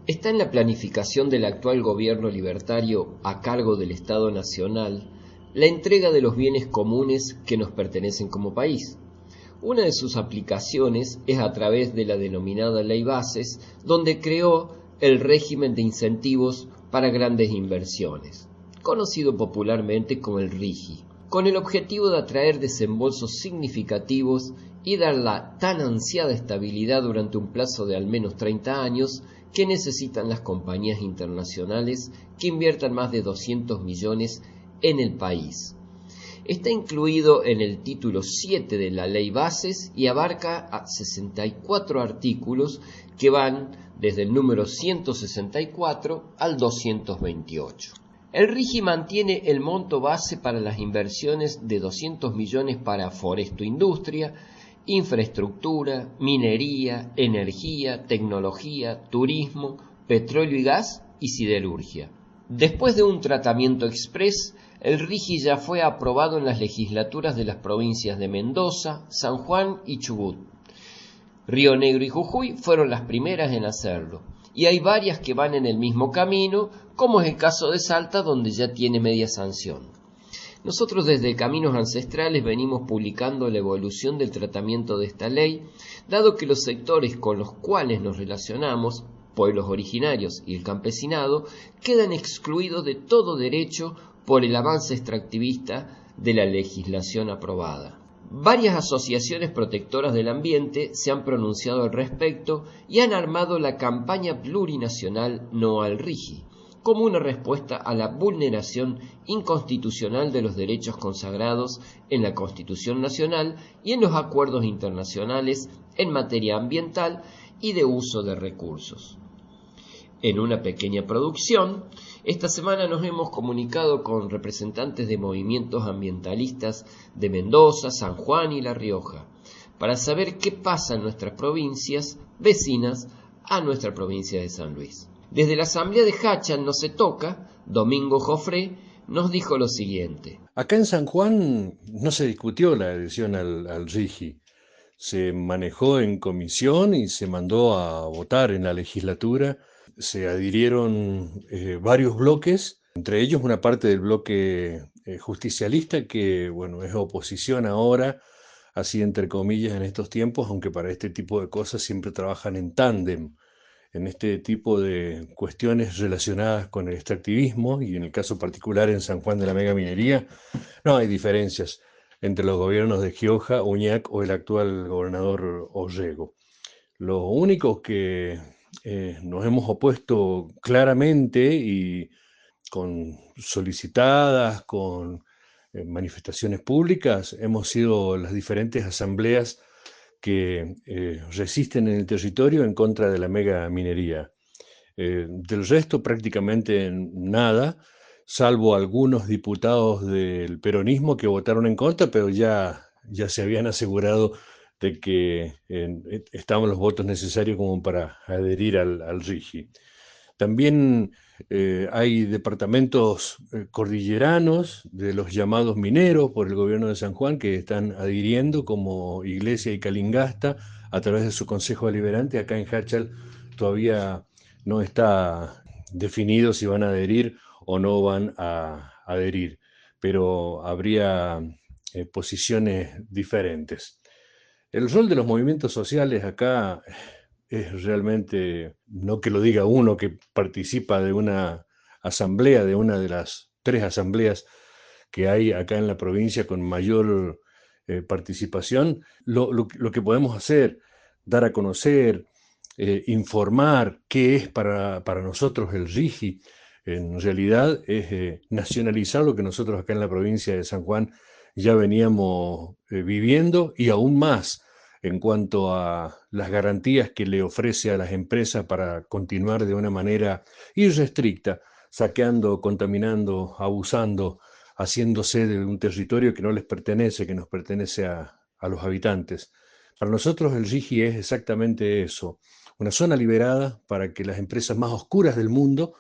Está en la planificación del actual gobierno libertario a cargo del Estado Nacional la entrega de los bienes comunes que nos pertenecen como país. Una de sus aplicaciones es a través de la denominada Ley Bases, donde creó el régimen de incentivos para grandes inversiones, conocido popularmente como el RIGI, con el objetivo de atraer desembolsos significativos y dar la tan ansiada estabilidad durante un plazo de al menos 30 años que necesitan las compañías internacionales que inviertan más de 200 millones en el país. Está incluido en el título 7 de la Ley Bases y abarca a 64 artículos que van desde el número 164 al 228. El RIGI mantiene el monto base para las inversiones de 200 millones para foresto-industria, infraestructura, minería, energía, tecnología, turismo, petróleo y gas y siderurgia. Después de un tratamiento express, el RIGI ya fue aprobado en las legislaturas de las provincias de Mendoza, San Juan y Chubut. Río Negro y Jujuy fueron las primeras en hacerlo, y hay varias que van en el mismo camino, como es el caso de Salta, donde ya tiene media sanción. Nosotros desde Caminos Ancestrales venimos publicando la evolución del tratamiento de esta ley, dado que los sectores con los cuales nos relacionamos, pueblos originarios y el campesinado, quedan excluidos de todo derecho por el avance extractivista de la legislación aprobada. Varias asociaciones protectoras del ambiente se han pronunciado al respecto y han armado la campaña plurinacional No al RIGI, como una respuesta a la vulneración inconstitucional de los derechos consagrados en la Constitución Nacional y en los acuerdos internacionales en materia ambiental y de uso de recursos. En una pequeña producción, esta semana nos hemos comunicado con representantes de movimientos ambientalistas de Mendoza, San Juan y La Rioja, para saber qué pasa en nuestras provincias vecinas a nuestra provincia de San Luis. Desde la asamblea de Hachal No Se Toca, Domingo Jofré nos dijo lo siguiente. Acá en San Juan no se discutió la adhesión al RIGI. Se manejó en comisión y se mandó a votar en la legislatura. Se adhirieron varios bloques, entre ellos una parte del bloque justicialista que, bueno, es oposición ahora, así entre comillas en estos tiempos, aunque para este tipo de cosas siempre trabajan en tándem. En este tipo de cuestiones relacionadas con el extractivismo y en el caso particular en San Juan de la Mega Minería, no hay diferencias entre los gobiernos de Gioja, Uñac o el actual gobernador Orrego. Los únicos que nos hemos opuesto claramente y con solicitadas, con manifestaciones públicas, hemos sido las diferentes asambleas que resisten en el territorio en contra de la mega minería. Del resto prácticamente nada, salvo algunos diputados del peronismo que votaron en contra, pero ya se habían asegurado de que estaban los votos necesarios como para adherir al RIGI. También hay departamentos cordilleranos de los llamados mineros por el gobierno de San Juan que están adhiriendo, como Iglesia y Calingasta, a través de su Consejo Deliberante. Acá en Hachal todavía no está definido si van a adherir o no van a adherir, pero habría posiciones diferentes. El rol de los movimientos sociales acá es realmente, no que lo diga uno que participa de una asamblea, de una de las 3 asambleas que hay acá en la provincia con mayor participación, lo que podemos hacer, dar a conocer, informar qué es para nosotros el RIGI, en realidad es nacionalizar lo que nosotros acá en la provincia de San Juan ya veníamos viviendo y aún más en cuanto a las garantías que le ofrece a las empresas para continuar de una manera irrestricta, saqueando, contaminando, abusando, haciéndose de un territorio que no les pertenece, que nos pertenece a los habitantes. Para nosotros el RIGI es exactamente eso, una zona liberada para que las empresas más oscuras del mundo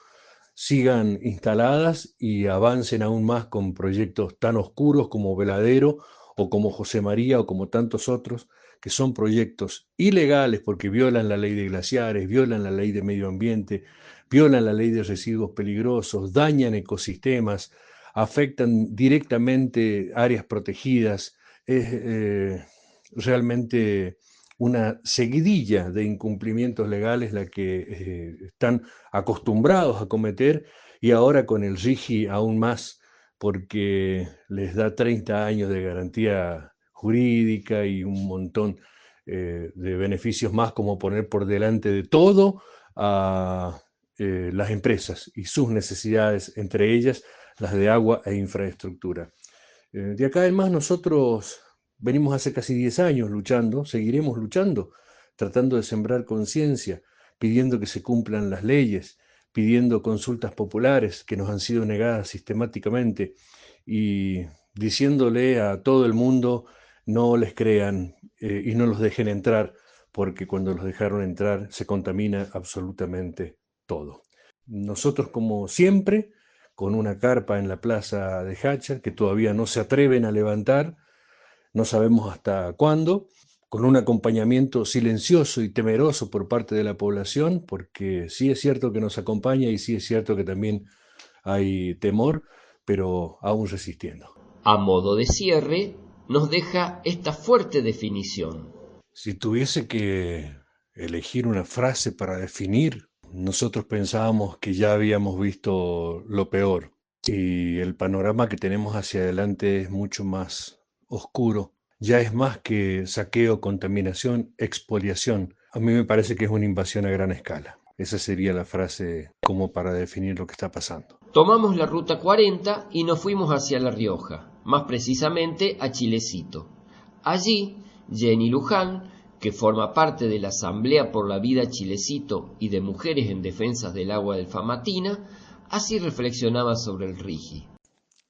sigan instaladas y avancen aún más con proyectos tan oscuros como Veladero o como José María o como tantos otros que son proyectos ilegales porque violan la ley de glaciares, violan la ley de medio ambiente, violan la ley de residuos peligrosos, dañan ecosistemas, afectan directamente áreas protegidas. Es realmente una seguidilla de incumplimientos legales la que están acostumbrados a cometer, y ahora con el RIGI aún más, porque les da 30 años de garantía jurídica y un montón de beneficios más, como poner por delante de todo a las empresas y sus necesidades, entre ellas las de agua e infraestructura. De acá en más nosotros venimos hace casi 10 años luchando, seguiremos luchando, tratando de sembrar conciencia, pidiendo que se cumplan las leyes, pidiendo consultas populares que nos han sido negadas sistemáticamente y diciéndole a todo el mundo: no les crean y no los dejen entrar, porque cuando los dejaron entrar se contamina absolutamente todo. Nosotros, como siempre, con una carpa en la plaza de Hacha que todavía no se atreven a levantar, no sabemos hasta cuándo, con un acompañamiento silencioso y temeroso por parte de la población, porque sí es cierto que nos acompaña y sí es cierto que también hay temor, pero aún resistiendo. A modo de cierre, nos deja esta fuerte definición. Si tuviese que elegir una frase para definir, nosotros pensábamos que ya habíamos visto lo peor y el panorama que tenemos hacia adelante es mucho más oscuro. Ya es más que saqueo, contaminación, expoliación. A mí me parece que es una invasión a gran escala. Esa sería la frase como para definir lo que está pasando. Tomamos la ruta 40 y nos fuimos hacia La Rioja, más precisamente a Chilecito. Allí, Jenny Luján, que forma parte de la Asamblea por la Vida Chilecito y de Mujeres en Defensa del Agua del Famatina, así reflexionaba sobre el RIGI.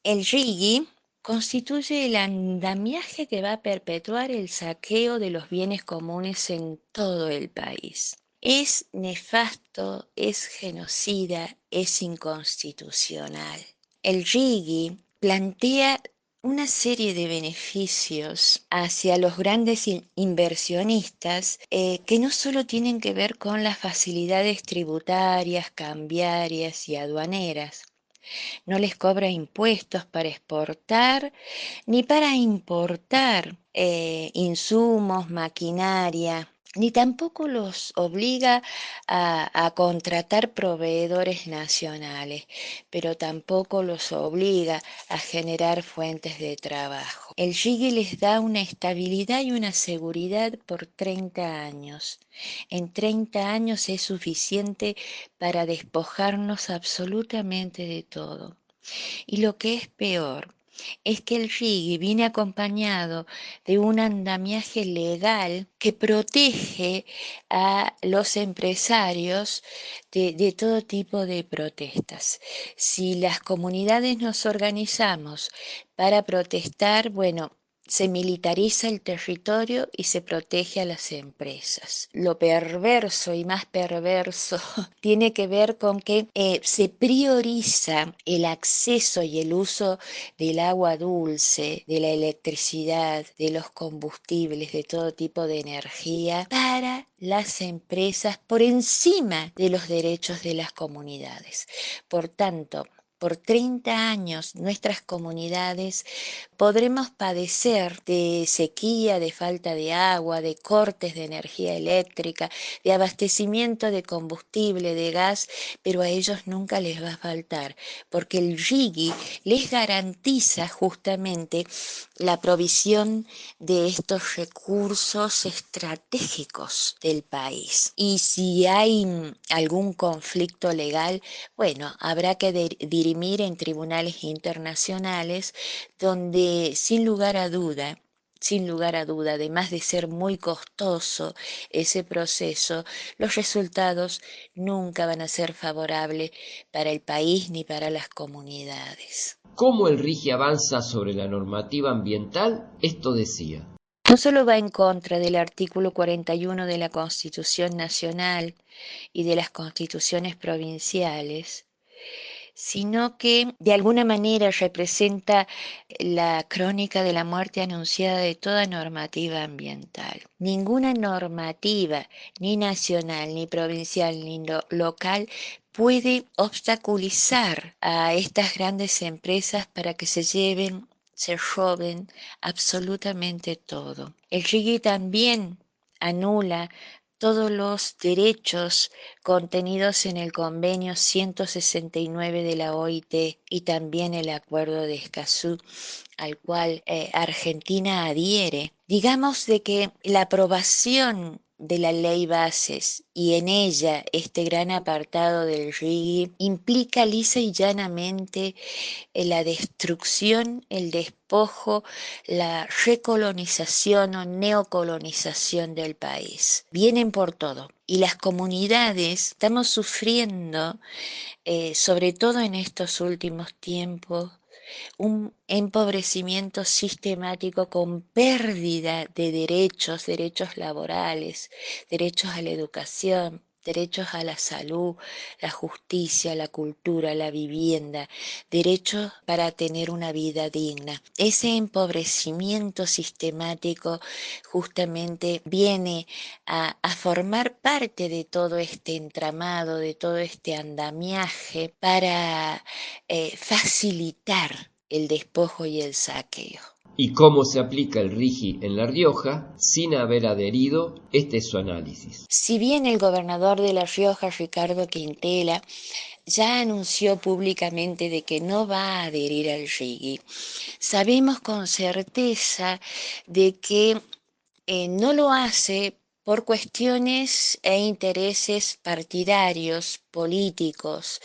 El RIGI constituye el andamiaje que va a perpetuar el saqueo de los bienes comunes en todo el país. Es nefasto, es genocida, es inconstitucional. El RIGI plantea una serie de beneficios hacia los grandes inversionistas que no solo tienen que ver con las facilidades tributarias, cambiarias y aduaneras. No les cobra impuestos para exportar ni para importar insumos, maquinaria, ni tampoco los obliga a contratar proveedores nacionales, pero tampoco los obliga a generar fuentes de trabajo. El RIGI les da una estabilidad y una seguridad por 30 años. En 30 años es suficiente para despojarnos absolutamente de todo. Y lo que es peor es que el RIGI viene acompañado de un andamiaje legal que protege a los empresarios de todo tipo de protestas. Si las comunidades nos organizamos para protestar, bueno, se militariza el territorio y se protege a las empresas. Lo perverso y más perverso tiene que ver con que se prioriza el acceso y el uso del agua dulce, de la electricidad, de los combustibles, de todo tipo de energía para las empresas por encima de los derechos de las comunidades. Por tanto, por 30 años nuestras comunidades podremos padecer de sequía, de falta de agua, de cortes de energía eléctrica, de abastecimiento de combustible, de gas, pero a ellos nunca les va a faltar, porque el RIGI les garantiza justamente la provisión de estos recursos estratégicos del país. Y si hay algún conflicto legal, bueno, habrá que dirimir en tribunales internacionales donde sin lugar a duda, además de ser muy costoso ese proceso, los resultados nunca van a ser favorables para el país ni para las comunidades. ¿Cómo el RIGI avanza sobre la normativa ambiental? Esto decía. No solo va en contra del artículo 41 de la Constitución Nacional y de las constituciones provinciales, sino que de alguna manera representa la crónica de la muerte anunciada de toda normativa ambiental. Ninguna normativa, ni nacional, ni provincial, ni local, puede obstaculizar a estas grandes empresas para que se roben absolutamente todo. El RIGI también anula todos los derechos contenidos en el convenio 169 de la OIT y también el acuerdo de Escazú al cual Argentina adhiere. Digamos de que la aprobación de la ley bases y en ella este gran apartado del RIGI implica lisa y llanamente la destrucción, el despojo, la recolonización o neocolonización del país. Vienen por todo. Y las comunidades estamos sufriendo, sobre todo en estos últimos tiempos, un empobrecimiento sistemático con pérdida de derechos, derechos laborales, derechos a la educación, derechos a la salud, la justicia, la cultura, la vivienda, derechos para tener una vida digna. Ese empobrecimiento sistemático justamente viene a formar parte de todo este entramado, de todo este andamiaje para facilitar el despojo y el saqueo. ¿Y cómo se aplica el RIGI en La Rioja sin haber adherido? Este es su análisis. Si bien el gobernador de La Rioja, Ricardo Quintela, ya anunció públicamente de que no va a adherir al RIGI, sabemos con certeza de que no lo hace por cuestiones e intereses partidarios, políticos,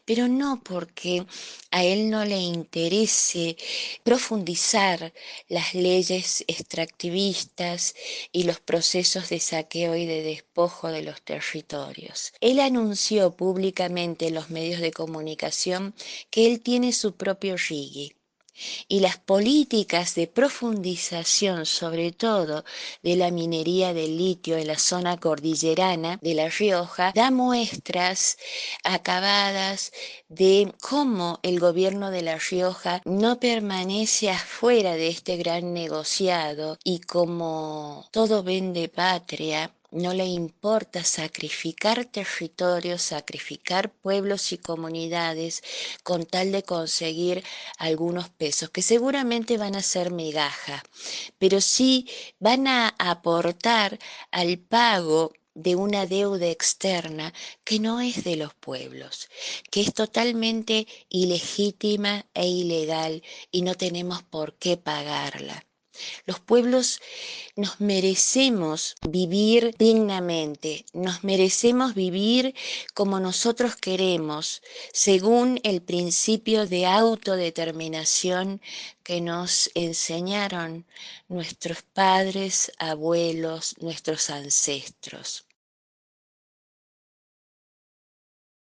pero no porque a él no le interese profundizar las leyes extractivistas y los procesos de saqueo y de despojo de los territorios. Él anunció públicamente en los medios de comunicación que él tiene su propio RIGI. Y las políticas de profundización, sobre todo de la minería del litio en la zona cordillerana de La Rioja, da muestras acabadas de cómo el gobierno de La Rioja no permanece afuera de este gran negociado y como todo vende patria, no le importa sacrificar territorios, sacrificar pueblos y comunidades con tal de conseguir algunos pesos, que seguramente van a ser migaja, pero sí van a aportar al pago de una deuda externa que no es de los pueblos, que es totalmente ilegítima e ilegal y no tenemos por qué pagarla. Los pueblos nos merecemos vivir dignamente, nos merecemos vivir como nosotros queremos, según el principio de autodeterminación que nos enseñaron nuestros padres, abuelos, nuestros ancestros.